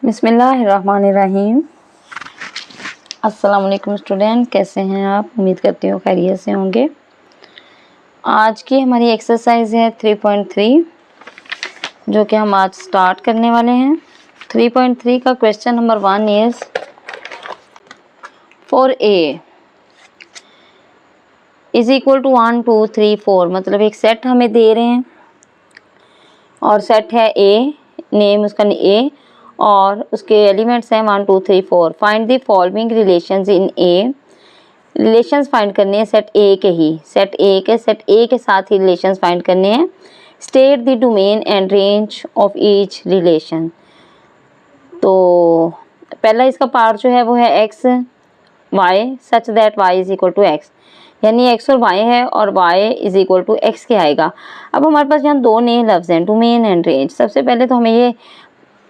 बिस्मिल्लाहिर्रहमानिर्रहीम। अस्सलाम वालेकुम स्टूडेंट, कैसे हैं आप? उम्मीद करती हूँ खैरियत से होंगे। आज की हमारी एक्सरसाइज है 3.3 जो कि हम आज स्टार्ट करने वाले हैं। 3.3 का question number 1 is for A is equal to 1 2 3 4, मतलब एक सेट हमें दे रहे हैं और सेट है ए, नेम उसका ए और उसके एलिमेंट्स हैं 1 2 3 4। Find the following relations in A. Relations find करने हैं सेट ए के ही, सेट ए के साथ ही रिलेशंस फाइंड करने हैं। State the domain and range of each relation. तो पहला इसका पार्ट जो है वो है X Y such that Y is equal to X, यानी एक्स और वाई है और Y is equal to X के आएगा। अब हमारे पास यहाँ दो नए लफ्ज़ हैं, डोमेन एंड रेंज। सबसे पहले तो हमें ये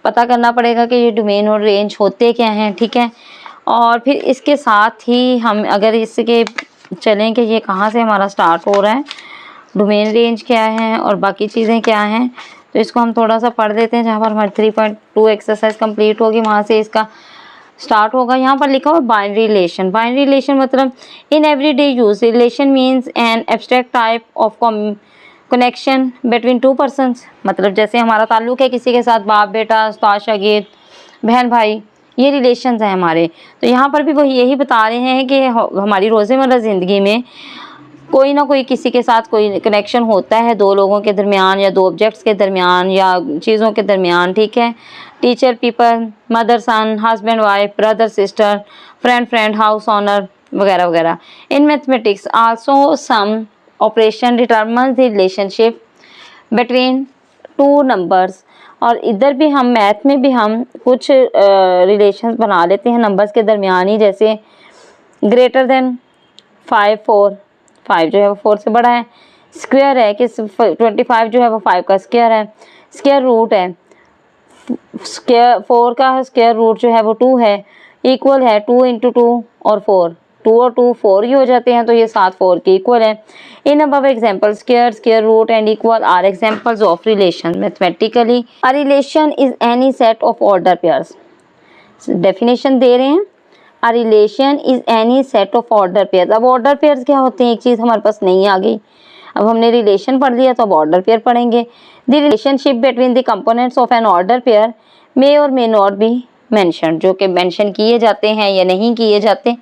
पता करना पड़ेगा कि ये डोमेन और रेंज होते क्या हैं, ठीक है। और फिर इसके साथ ही हम अगर इसके चलें कि ये कहाँ से हमारा स्टार्ट हो रहा है, डोमेन रेंज क्या है और बाकी चीज़ें क्या हैं, तो इसको हम थोड़ा सा पढ़ देते हैं। जहाँ पर हमारी 3.2 एक्सरसाइज कंप्लीट होगी वहाँ से इसका स्टार्ट होगा। यहाँ पर लिखा हुआ बाइनरी रिलेशन। बाइनरी रिलेशन मतलब in everyday use relation means an abstract type of connection between two persons. मतलब जैसे हमारा ताल्लुक़ है किसी के साथ, बाप बेटा, उस्ताद शागिर्द, बहन भाई, ये रिलेशंस हैं हमारे। तो यहाँ पर भी वो यही बता रहे हैं कि हमारी रोज़मर्रा ज़िंदगी में कोई ना कोई किसी के साथ कोई कनेक्शन होता है, दो लोगों के दरमियान या दो ऑब्जेक्ट्स के दरमियान या चीज़ों के दरमियान, ठीक है। Teacher people, mother son, husband wife, brother sister, friend house owner वगैरह वगैरह। In mathematics also some operation determines the relationship between two numbers. और इधर भी हम मैथ में भी हम कुछ रिलेशंस बना लेते हैं नंबर्स के दरमियान ही, जैसे ग्रेटर देन 5 4, 5 जो है वो 4 से बड़ा है। स्क्वायर है कि 25 जो है वो 5 का स्क्वायर है। स्क्वायर रूट है, स्क्वायर 4 का स्क्वायर रूट जो है वो 2 है। इक्वल है 2 इंटू 2 और 4, 2 और 2 4 ही हो जाते हैं, तो ये 7 4 के इक्वल है। In above example square, square root and equal are examples of relation mathematically. A relation is any set of order pairs. Definition दे रहे हैं, a relation is any set of order pairs. अब order pairs क्या होते हैं, एक चीज़ हमारे पास नहीं आ गई। अब हमने रिलेशन पढ़ लिया तो अब ऑर्डर पेयर पढ़ेंगे। The relationship between the components of an order pair may और मे नॉट बी मेंशन, जो कि मेंशन किए जाते हैं या नहीं किए जाते।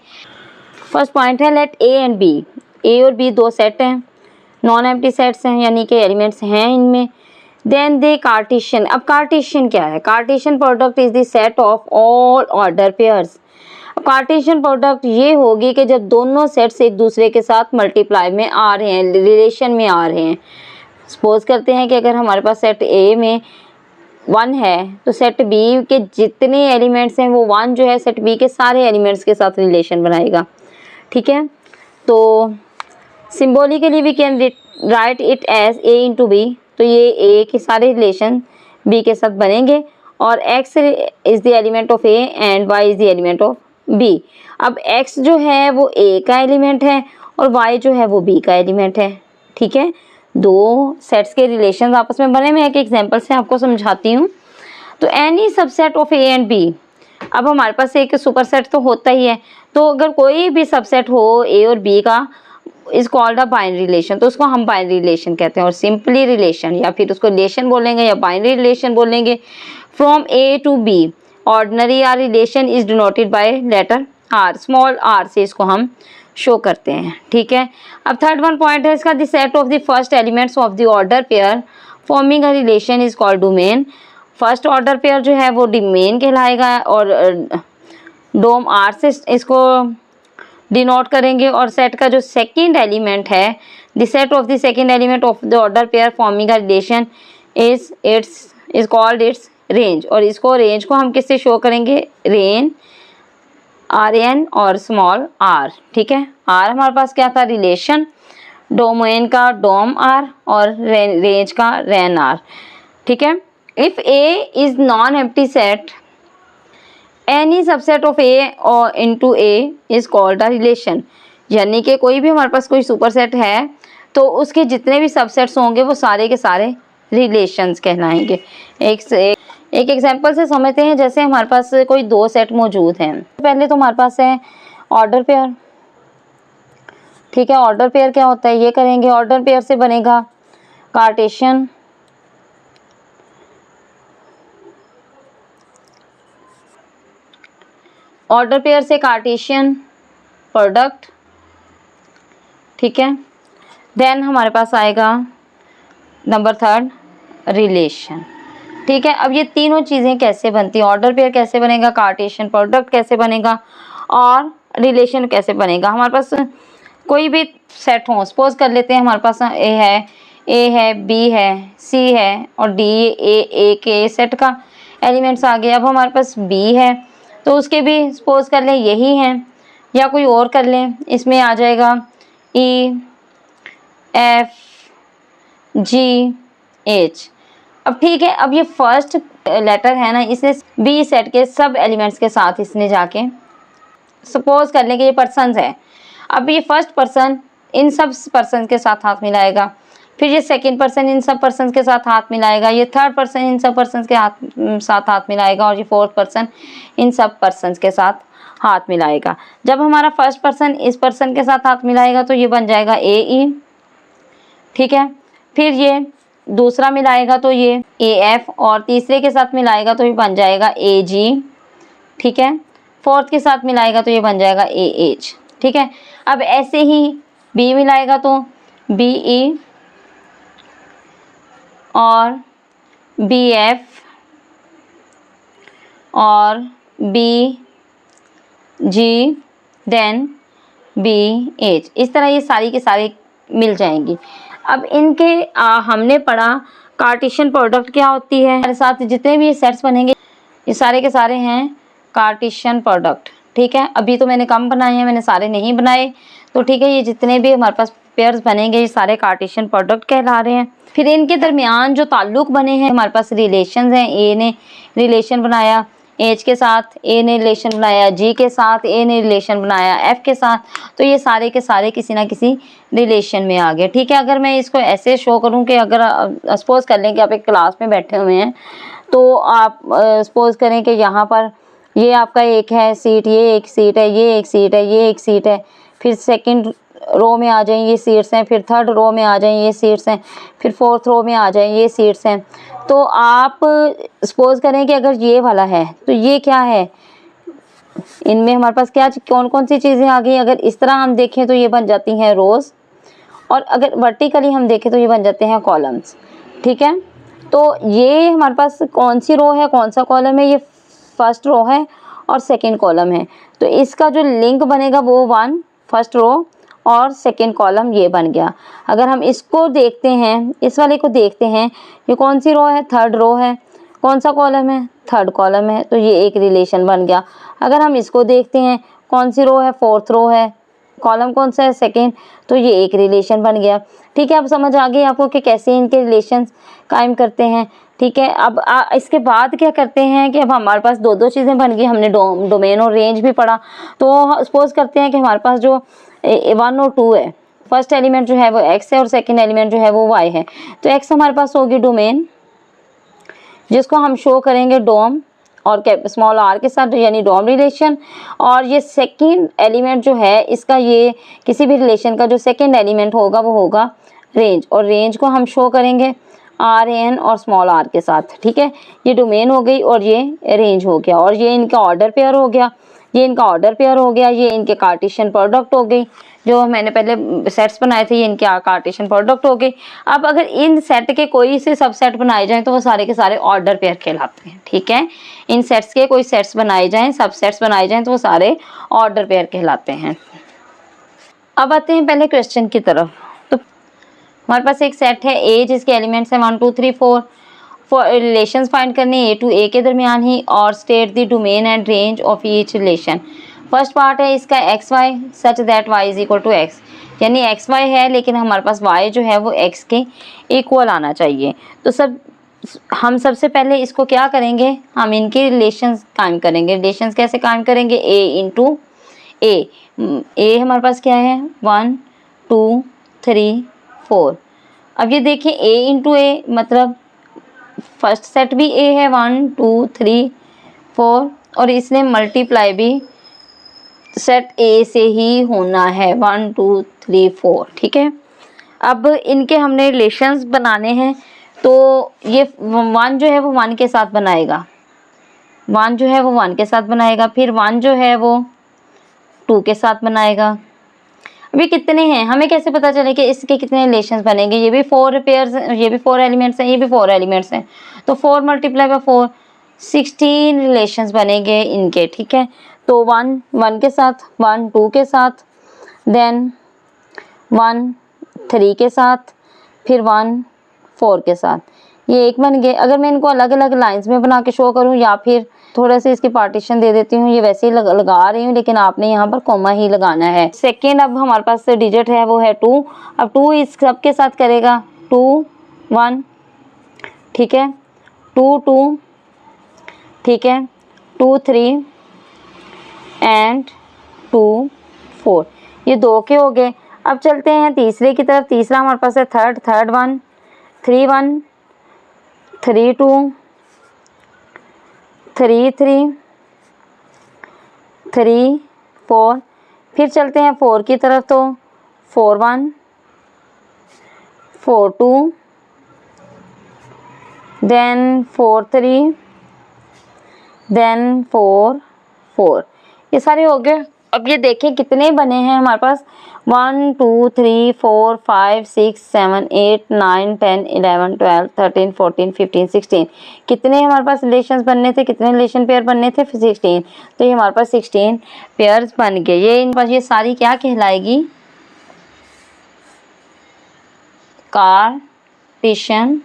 फर्स्ट पॉइंट है लेट ए एंड बी। ए और बी दो सेट हैं, नॉन एम्प्टी सेट्स हैं, यानी कि एलिमेंट्स हैं इनमें। Then they Cartesian. अब कार्टेशियन क्या है? Cartesian product is the set of all order pairs. Cartesian product ये होगी कि जब दोनों सेट्स एक दूसरे के साथ मल्टीप्लाई में आ रहे हैं, रिलेशन में आ रहे हैं। सपोज करते हैं कि अगर हमारे पास सेट ए में 1 है तो सेट बी के जितने एलिमेंट्स हैं वो 1 जो है सेट बी के सारे एलिमेंट्स के साथ रिलेशन बनाएगा, ठीक है। तो symbolically we can write it as A into B. तो ये ए के सारे रिलेशन बी के साथ बनेंगे और X is the element of A and Y is the element of B. अब एक्स जो है वो ए का एलिमेंट है और वाई जो है वो बी का एलिमेंट है, ठीक है। दो सेट्स के रिलेशन आपस में बने। मैं एक एग्जांपल से आपको समझाती हूँ। तो any subset of A and B. अब हमारे पास एक सुपर सेट तो होता ही है, तो अगर कोई भी सबसेट हो ए और बी का is called a binary relation, तो उसको हम बाइनरी रिलेशन कहते हैं। और सिंपली रिलेशन या फिर उसको रिलेशन बोलेंगे या बाइनरी रिलेशन बोलेंगे। From A to B ordinary R relation is denoted by letter R, small R से इसको हम शो करते हैं, ठीक है। अब थर्ड वन पॉइंट है इसका, the set of the first elements of the order pair forming a relation is called domain. First order pair जो है वो डोमेन कहलाएगा और डोम आर से इसको डिनोट करेंगे। और सेट का जो सेकंड एलिमेंट है, the set of the second element of the order pair forming a relation is called its range. और इसको रेंज को हम किससे शो करेंगे? रेन आर एन और स्मॉल आर, ठीक है। आर हमारे पास क्या था? रिलेशन। डोमेन का डोम आर और रेंज का रेन आर, ठीक है। If A is non empty set any subset of A और into A is called a relation. यानी कि कोई भी हमारे पास कोई सुपर सेट है तो उसके जितने भी सबसेट्स होंगे वो सारे के सारे रिलेशंस कहलाएंगे। एक से एक एग्जांपल से समझते हैं। जैसे हमारे पास कोई दो सेट मौजूद हैं, पहले तो हमारे पास है ऑर्डर पेयर, ठीक है। ऑर्डर पेयर क्या होता है, ये करेंगे। ऑर्डर पेयर से बनेगा कार्टेशियन, ऑर्डर पेयर से कार्टेशियन प्रोडक्ट, ठीक है। देन हमारे पास आएगा नंबर 3 रिलेशन, ठीक है। अब ये तीनों चीज़ें कैसे बनती हैं, ऑर्डर पेयर कैसे बनेगा, कार्टेशियन प्रोडक्ट कैसे बनेगा और रिलेशन कैसे बनेगा। हमारे पास कोई भी सेट हो, सपोज कर लेते हैं हमारे पास ए है, बी है, सी है और डी। ए के सेट का एलिमेंट्स आ गए। अब हमारे पास बी है तो उसके भी सपोज कर लें यही हैं, या कोई और कर लें, इसमें आ जाएगा ई, एफ, जी, एच। अब ठीक है, अब ये फर्स्ट लेटर है ना, इसने बी सेट के सब एलिमेंट्स के साथ इसने जाके सपोज कर लें कि ये पर्सन्स है। अब ये फर्स्ट पर्सन इन सब पर्सन के साथ हाथ मिलाएगा, फिर ये सेकंड पर्सन इन सब पर्सन के साथ हाथ मिलाएगा, ये थर्ड पर्सन इन सब पर्सन के साथ हाथ मिलाएगा और ये फोर्थ पर्सन इन सब पर्सन के साथ हाथ मिलाएगा। जब हमारा फर्स्ट पर्सन इस पर्सन के साथ हाथ मिलाएगा तो ये बन जाएगा ए ई, ठीक है। फिर ये दूसरा मिलाएगा तो ये ए एफ और तीसरे के साथ मिलाएगा तो ये बन जाएगा ए जी, ठीक है। फोर्थ के साथ मिलाएगा तो ये बन जाएगा ए एच, ठीक है। अब ऐसे ही बी मिलाएगा तो बी ई और बी एफ और बी जी, देन बी एच। इस तरह ये सारी के सारे मिल जाएंगी। अब इनके हमने पढ़ा कार्टेशियन प्रोडक्ट क्या होती है। हमारे साथ जितने भी सेट्स बनेंगे ये सारे के सारे हैं कार्टेशियन प्रोडक्ट, ठीक है। अभी तो मैंने कम बनाए हैं, मैंने सारे नहीं बनाए, तो ठीक है। ये जितने भी हमारे पास पेयर्स बनेंगे ये सारे कार्टेशियन प्रोडक्ट कहला रहे हैं। फिर इनके दरमियान जो ताल्लुक बने हैं, हमारे पास रिलेशंस हैं। ए ने रिलेशन बनाया एच के साथ, ए ने रिलेशन बनाया जी के साथ, ए ने रिलेशन बनाया एफ के साथ, तो ये सारे के सारे किसी ना किसी रिलेशन में आ गए, ठीक है। अगर मैं इसको ऐसे शो करूं कि अगर सपोज कर लें कि आप एक क्लास में बैठे हुए हैं, तो आप सपोज करें कि यहाँ पर ये आपका एक है सीट, ये एक सीट है, ये एक सीट है, ये एक सीट है। फिर सेकंड रो में आ जाएं ये सीट्स हैं, फिर थर्ड रो में आ जाएं ये सीट्स हैं, फिर फोर्थ रो में आ जाएं ये सीट्स हैं। तो आप सपोज करें कि अगर ये वाला है तो ये क्या है, इनमें हमारे पास क्या कौन कौन सी चीज़ें आ गई। अगर इस तरह हम देखें तो ये बन जाती हैं रोज़, और अगर वर्टिकली हम देखें तो ये बन जाते हैं कॉलम्स, ठीक है। तो ये हमारे पास कौन सी रो है, कौन सा कॉलम है, ये फर्स्ट रो है और सेकंड कॉलम है। तो इसका जो लिंक बनेगा वो 1 फर्स्ट रो और सेकंड कॉलम ये बन गया। अगर हम इसको देखते हैं, इस वाले को देखते हैं, ये कौन सी रो है, थर्ड रो है। कौन सा कॉलम है, थर्ड कॉलम है, तो ये एक रिलेशन बन गया। अगर हम इसको देखते हैं, कौन सी रो है, फोर्थ रो है, कॉलम कौन सा है, सेकंड, तो ये एक रिलेशन बन गया, ठीक है। अब समझ आ गई आपको कि कैसे इनके रिलेशंस कायम करते हैं, ठीक है। अब इसके बाद क्या करते हैं कि अब हमारे पास दो दो चीज़ें बन गई। हमने डोमेन और रेंज भी पढ़ा। तो सपोज करते हैं कि हमारे पास जो 1 और 2 है, फर्स्ट एलिमेंट जो है वो x है और सेकंड एलिमेंट जो है वो y है। तो x हमारे पास होगी डोमेन, जिसको हम शो करेंगे डोम और स्मॉल r के साथ, यानी डोम रिलेशन। और ये सेकंड एलिमेंट जो है इसका, ये किसी भी रिलेशन का जो सेकंड एलिमेंट होगा वो होगा रेंज, और रेंज को हम शो करेंगे RN और स्मॉल r के साथ, ठीक है। ये डोमेन हो गई और ये रेंज हो गया, और ये इनका ऑर्डर पेयर हो गया, ये इनका ऑर्डर पेयर हो गया, ये इनके कार्टेशियन प्रोडक्ट हो गई। जो मैंने पहले सेट्स बनाए थे ये इनके कार्टेशियन प्रोडक्ट हो गए। अब अगर इन सेट के कोई से सबसेट बनाए जाएं तो वो सारे के सारे ऑर्डर पेयर कहलाते हैं, ठीक है। इन सेट्स के कोई सेट्स बनाए जाएं, सबसेट्स बनाए जाएं तो वो सारे ऑर्डर पेयर कहलाते हैं। अब आते हैं पहले क्वेश्चन की तरफ। तो हमारे पास एक सेट है ए, जिसके एलिमेंट्स हैं 1 2 3 4। रिलेशंस फाइंड करने ए टू ए के दरमियान ही, और state the domain and range of each relation. First part है इसका X Y such that Y is equal to X, यानी एक्स वाई है लेकिन हमारे पास वाई जो है वो एक्स के इक्वल आना चाहिए। तो हम सबसे पहले इसको क्या करेंगे, हम इनके रिलेशंस कायम करेंगे। रिलेशंस कैसे कायम करेंगे, ए इंटू ए हमारे पास क्या है 1 2 3 4। अब ये देखिए ए इंटू ए मतलब फर्स्ट सेट भी ए है 1 2 3 4 और इसने मल्टीप्लाई भी सेट ए से ही होना है 1 2 3 4। ठीक है, अब इनके हमने रिलेशंस बनाने हैं तो ये 1 जो है वो 1 के साथ बनाएगा, 1 जो है वो 1 के साथ बनाएगा, फिर 1 जो है वो 2 के साथ बनाएगा। अभी कितने हैं हमें कैसे पता चले कि इसके कितने रिलेशंस बनेंगे? ये भी 4 पेयर्स, ये भी 4 एलिमेंट्स हैं, ये भी 4 एलिमेंट्स हैं, तो 4 मल्टीप्लाई बाय 4 16 रिलेशंस बनेंगे इनके। ठीक है, तो 1 1 के साथ, 1 2 के साथ, देन 1 3 के साथ, फिर 1 4 के साथ, ये एक बन गए। अगर मैं इनको अलग अलग लाइंस में बना के शो करूं या फिर थोड़ा सा इसकी पार्टीशन दे देती हूँ, ये वैसे ही लगा रही हूँ लेकिन आपने यहाँ पर कॉमा ही लगाना है। सेकेंड अब हमारे पास डिजिट है वो है 2। अब 2 इस सब के साथ करेगा 2 1, ठीक है, 2 2, ठीक है, 2 3 एंड 2 4, ये 2 के हो गए। अब चलते हैं तीसरे की तरफ। तीसरा हमारे पास है थर्ड 1 3 1 3 2 3 3 3 4, फिर चलते हैं 4 की तरफ, तो 4 1 4 2 देन 4 3 देन 4 4, ये सारे हो गए। अब ये देखें कितने बने हैं हमारे पास 1 2 3 4 5 6 7 8 9 10 11 12 13 14 15 16, कितने हमारे पास रिलेशंस बनने थे, कितने रिलेशन पेयर बनने थे? 16, तो ये हमारे पास 16 पेयर्स बन गए। ये इन पास ये सारी क्या कहलाएगी? Cartesian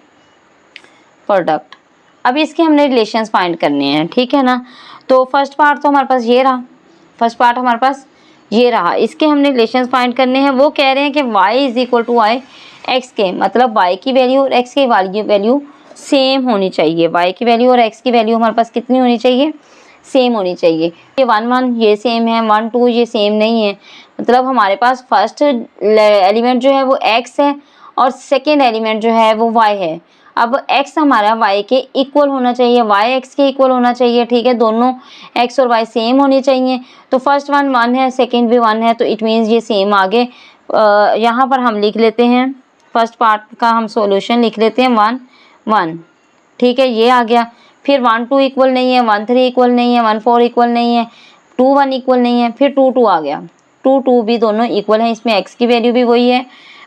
product. अब इसके हमने रिलेशंस फाइंड करने हैं, ठीक है ना। तो फर्स्ट पार्ट तो हमारे पास ये रहा, फर्स्ट पार्ट हमारे पास ये रहा, इसके हमने रिलेशंस फाइंड करने हैं। वो कह रहे हैं कि y is equal to Y X के, मतलब y की वैल्यू और x की वैल्यू सेम होनी चाहिए। y की वैल्यू और x की वैल्यू हमारे पास कितनी होनी चाहिए? सेम होनी चाहिए। ये 1 1 ये सेम है, 1 2 ये सेम नहीं है, मतलब हमारे पास फर्स्ट एलिमेंट जो है वो x है और सेकेंड एलिमेंट जो है वो y है। अब x हमारा y के इक्वल होना चाहिए, y x के इक्वल होना चाहिए, ठीक है, दोनों x और y सेम होनी चाहिए। तो फर्स्ट 1 है, सेकेंड भी 1 है, तो इट मीन्स ये सेम आगे। यहाँ पर हम लिख लेते हैं फर्स्ट पार्ट का, हम सॉल्यूशन लिख लेते हैं 1 1, ठीक है, ये आ गया। फिर 1 2 इक्वल नहीं है, 1 3 इक्वल नहीं है, 1 4 इक्वल नहीं है, 2 1 इक्वल नहीं है, फिर 2 2 आ गया। 2 2 भी दोनों इक्वल हैं, इसमें x की वैल्यू भी वही है,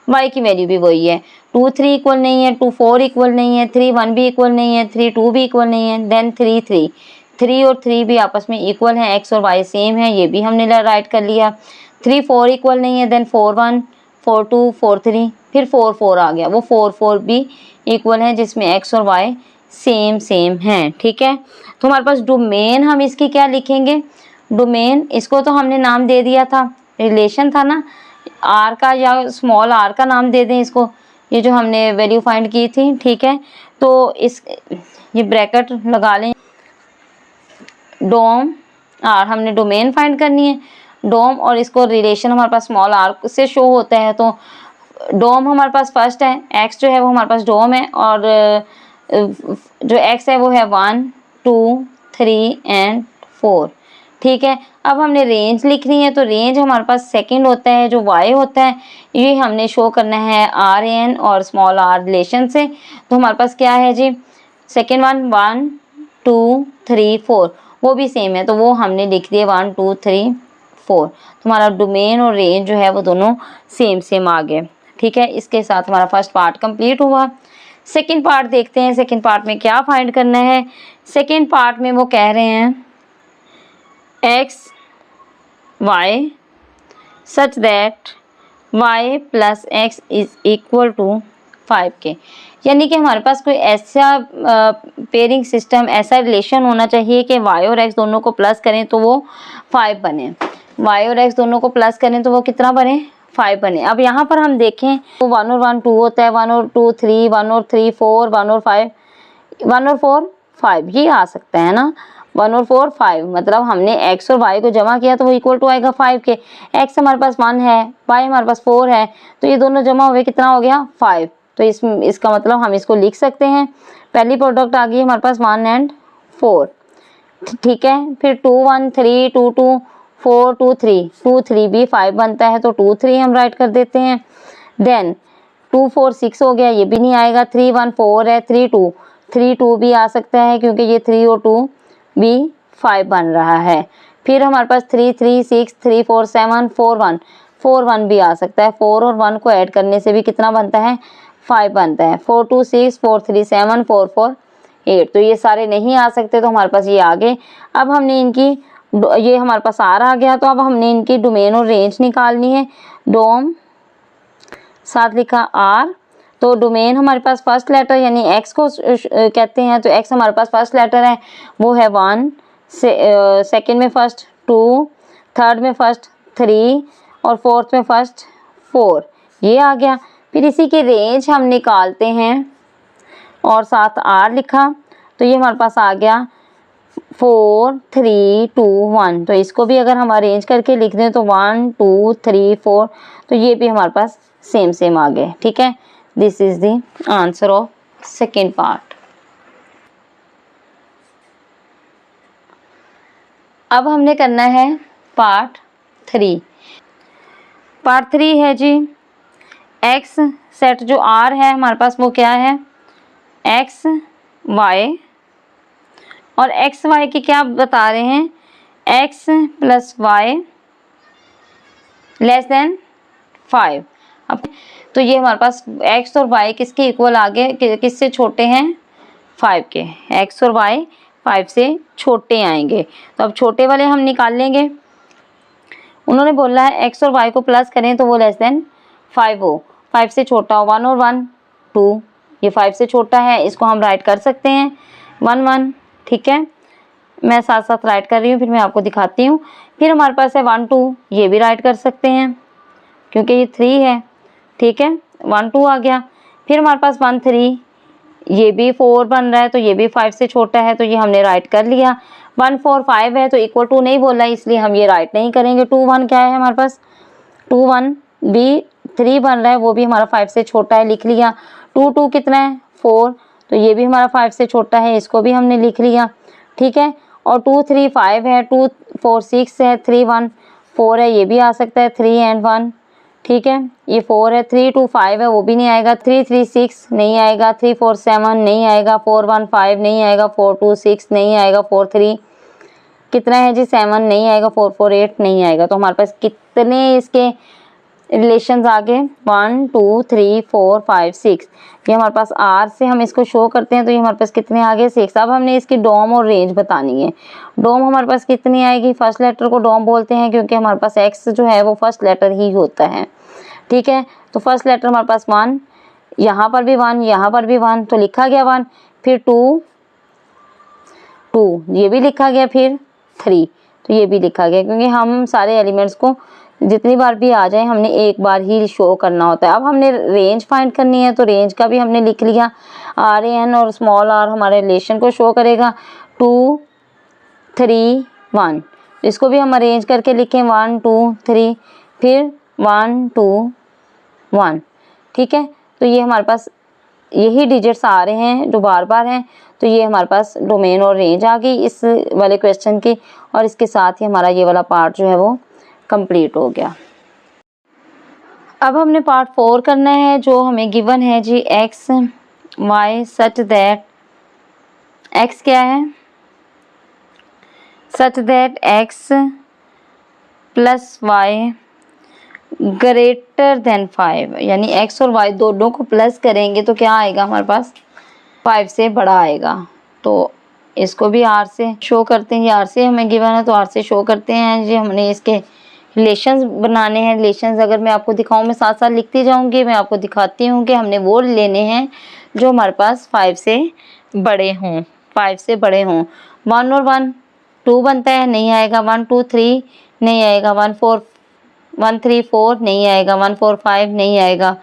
y की वैल्यू भी वही है। 2 3 इक्वल नहीं है, 2 4 इक्वल नहीं है, 3 1 भी इक्वल नहीं है, 3 2 भी इक्वल नहीं है, देन 3 3, 3 और 3 भी आपस में इक्वल हैं, x और y सेम है, ये भी हमने राइट कर लिया। 3 4 इक्वल नहीं है, देन 4 1 4 2 4 3, फिर 4 4 आ गया, वो 4 4 भी इक्वल है जिसमें x और y सेम हैं, ठीक है। तो हमारे पास डोमेन, हम इसकी क्या लिखेंगे? डोमेन, इसको तो हमने नाम दे दिया था, रिलेशन था ना, r का या स्मॉल r का नाम दे दें इसको, ये जो हमने वैल्यू फाइंड की थी, ठीक है। तो इस ये ब्रैकेट लगा लें, डोम r, हमने डोमेन फाइंड करनी है, डोम, और इसको रिलेशन हमारे पास स्मॉल r से शो होता है। तो डोम हमारे पास फर्स्ट है, x जो है वो हमारे पास डोम है, और जो x है वो है 1 2 3 एंड 4, ठीक है। अब हमने रेंज लिखनी है, तो रेंज हमारे पास सेकंड होता है, जो y होता है, ये हमने शो करना है rn और स्मॉल r रिलेशन से। तो हमारे पास क्या है जी? सेकंड 1 2 3 4, वो भी सेम है, तो वो हमने लिख दिया 1 2 3 4। तो हमारा डोमेन और रेंज जो है वो दोनों सेम आ गए, ठीक है। इसके साथ हमारा फर्स्ट पार्ट कंप्लीट हुआ। सेकंड पार्ट देखते हैं, सेकंड पार्ट में क्या फाइंड करना है। सेकंड पार्ट में वो कह रहे हैं x y such that y plus x is equal to 5 के, यानी कि हमारे पास कोई ऐसा पेयरिंग सिस्टम, ऐसा रिलेशन होना चाहिए कि y और x दोनों को प्लस करें तो वो 5 बने, y और x दोनों को प्लस करें तो वो कितना बने? 5 बने। अब यहाँ पर हम देखें तो 1 और 1 2 होता है, 1 और 2 3, 1 और 3 4, 1 और 5 1 और 4 5, ये आ सकता है ना, 1 और 4 5, मतलब हमने x और y को जमा किया तो वो इक्वल टू आएगा 5 के। x हमारे पास 1 है, y हमारे पास 4 है, तो ये दोनों जमा हुए कितना हो गया? 5। तो इसका मतलब हम इसको लिख सकते हैं पहली प्रोडक्ट आ गई हमारे पास 1 and 4, ठीक है। फिर 2 1 3 2 2 4 2 3 2 3 भी 5 बनता है, तो 2 3 हम राइट कर देते हैं। देन 2 4 6 हो गया, ये भी नहीं आएगा। 3 1 4 है, 3 2 भी आ सकता है क्योंकि ये 3 और 2 भी 5 बन रहा है। फिर हमारे पास 3 3 6 3 4 7 4 1 भी आ सकता है। 4 और 1 को ऐड करने से भी कितना बनता है, 5 बनता है। 4 2 6 4 3 7 4 4 8, तो ये सारे नहीं आ सकते, तो हमारे पास ये आ गए। अब हमने इनकी, ये हमारे पास आर आ गया, तो अब हमने इनकी डोमेन और रेंज निकालनी है। डोम साथ लिखा आर, तो डोमेन हमारे पास फर्स्ट लेटर यानी एक्स को कहते हैं, तो एक्स हमारे पास फर्स्ट लेटर है, वो है 1, सेकेंड में फर्स्ट 2, थर्ड में फर्स्ट 3 और फोर्थ में फर्स्ट 4, ये आ गया। फिर इसी की रेंज हम निकालते हैं और साथ आर लिखा, तो ये हमारे पास आ गया 4 3 2 1, तो इसको भी अगर हम अरेंज करके लिख दें तो 1 2 3 4, तो ये भी हमारे पास सेम आ गए, ठीक है। This is the answer of second part. अब हमने करना है पार्ट 3। पार्ट 3 है जी, एक्स सेट जो आर है हमारे पास वो क्या है, एक्स वाई, और एक्स वाई की क्या बता रहे हैं, X plus Y less than 5। अब तो ये हमारे पास एक्स और वाई किसके इक्वल आ गए, किससे छोटे हैं, 5 के। एक्स और वाई 5 से छोटे आएंगे, तो अब छोटे वाले हम निकाल लेंगे। उन्होंने बोला है एक्स और वाई को प्लस करें तो वो लेस देन 5 हो, 5 से छोटा हो। 1 और 1 2, ये 5 से छोटा है, इसको हम राइट कर सकते हैं 1 1, ठीक है। मैं साथ साथ राइट कर रही हूँ, फिर मैं आपको दिखाती हूँ। फिर हमारे पास है 1 2, ये भी राइट कर सकते हैं क्योंकि ये 3 है, ठीक है। 1 2 आ गया। फिर हमारे पास 1 3, ये भी 4 बन रहा है, तो ये भी 5 से छोटा है, तो ये हमने राइट कर लिया। 1 4 5 है, तो इक्वल टू नहीं बोला, इसलिए हम ये राइट नहीं करेंगे। 2 1 क्या है हमारे पास, 2 1 भी 3 बन रहा है, वो भी हमारा 5 से छोटा है, लिख लिया। 2 2 कितना है, 4, तो ये भी हमारा 5 से छोटा है, इसको भी हमने लिख लिया, ठीक है। और 2 3 5 है, 2 4 6 है, 3 1 4 है, ये भी आ सकता है 3 and 1, ठीक है। ये 4 है, 3 2 5 है, वो भी नहीं आएगा। 3 3 6 नहीं आएगा, 3 4 7 नहीं आएगा, 4 1 5 नहीं आएगा, 4 2 6 नहीं आएगा, 4 3 कितना है जी 7 नहीं आएगा, 4 4 8 नहीं आएगा। तो हमारे पास कितने इसके रिलेशंस आ गए, 1 2 3 4 5 6। ये हमारे पास आर से हम इसको शो करते हैं, तो ये हमारे पास कितने आ गए, 6। अब हमने इसकी डोम और रेंज बतानी है। डोम हमारे पास कितनी आएगी, फर्स्ट लेटर को डोम बोलते हैं क्योंकि हमारे पास एक्स जो है वो फर्स्ट लेटर ही होता है, ठीक है। तो फर्स्ट लेटर हमारे पास 1, यहाँ पर भी 1, यहाँ पर भी 1, तो लिखा गया 1। फिर 2 2, ये भी लिखा गया। फिर 3, तो ये भी लिखा गया, क्योंकि हम सारे एलिमेंट्स को जितनी बार भी आ जाए हमने एक बार ही शो करना होता है। अब हमने रेंज फाइंड करनी है, तो रेंज का भी हमने लिख लिया। आर एन और स्मॉल आर हमारे रिलेशन को शो करेगा। 2 3 1, इसको भी हम अरेंज करके लिखें 1 2 3, फिर 1 2 1, ठीक है। तो ये हमारे पास यही डिजिट्स आ रहे हैं जो बार बार हैं, तो ये हमारे पास डोमेन और रेंज आ गई इस वाले क्वेश्चन की, और इसके साथ ही हमारा ये वाला पार्ट जो है वो कंप्लीट हो गया। अब हमने पार्ट 4 करना है, जो हमें गिवन है जी X Y such that, X क्या है, such that X plus Y greater than 5, यानी एक्स और वाई दोनों को प्लस करेंगे तो क्या आएगा हमारे पास, 5 से बड़ा आएगा। तो इसको भी आर से शो करते हैं, ये आर से हमें गिवन है तो आर से शो करते हैं जी। हमने इसके रिलेशंस बनाने हैं। रिलेशंस अगर मैं आपको दिखाऊं, मैं साथ साथ लिखती जाऊंगी, मैं आपको दिखाती हूँ कि हमने वो लेने हैं जो हमारे पास 5 से बड़े हों, 5 से बड़े हों। 1 और 1 2 बनता है, नहीं आएगा। 1 2 3 नहीं आएगा। 1 3 4 नहीं आएगा। 1 4 5 नहीं आएगा।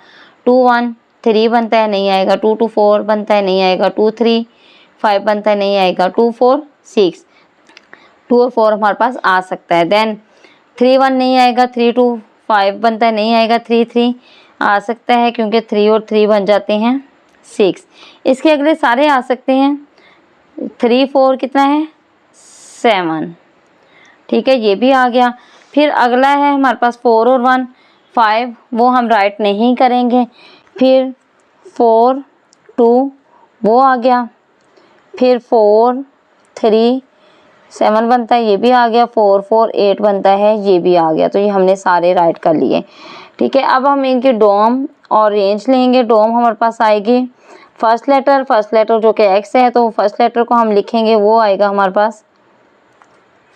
2 1 3 बनता है, नहीं आएगा। 2 2 4 बनता है, नहीं आएगा। 2 3 5 बनता है, नहीं आएगा। 2 4 6, 2 और 4 हमारे पास आ सकता है। देन 3 1 नहीं आएगा। 3 2 5 बनता है, नहीं आएगा। 3 3 आ सकता है क्योंकि 3 और 3 बन जाते हैं 6। इसके अगले सारे आ सकते हैं। 3 4 कितना है 7, ठीक है, ये भी आ गया। फिर अगला है हमारे पास 4 और 1 5, वो हम राइट नहीं करेंगे। फिर 4 2 वो आ गया। फिर 4 3 7 बनता है, ये भी आ गया। 4 4 8 बनता है, ये भी आ गया। तो ये हमने सारे राइट कर लिए, ठीक है। अब हम इनके डोम और रेंज लेंगे। डोम हमारे पास आएगी फर्स्ट लेटर जो कि एक्स है, तो फर्स्ट लेटर को हम लिखेंगे, वो आएगा हमारे पास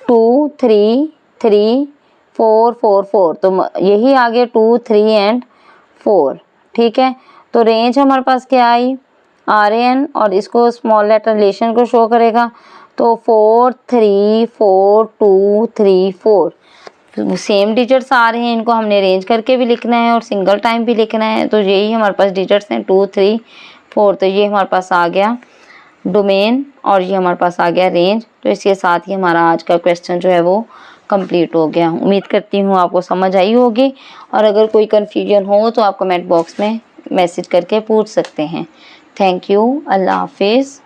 2 3 3 4 4 4, तो यही आ गया 2 3 एंड 4, ठीक है। तो रेंज हमारे पास क्या आई RN, और इसको स्मॉल लेटर रिलेशन को शो करेगा, तो 4 3 4 2 3 4, सेम डिजिट्स आ रहे हैं, इनको हमने रेंज करके भी लिखना है और सिंगल टाइम भी लिखना है। तो यही हमारे पास डिजिट्स हैं 2 3 4, तो ये हमारे पास आ गया डोमेन और ये हमारे पास आ गया रेंज। तो इसके साथ ही हमारा आज का क्वेश्चन जो है वो कंप्लीट हो गया। उम्मीद करती हूँ आपको समझ आई होगी, और अगर कोई कन्फ्यूजन हो तो आप कमेंट बॉक्स में मैसेज करके पूछ सकते हैं। थैंक यू, अल्लाह हाफिज़।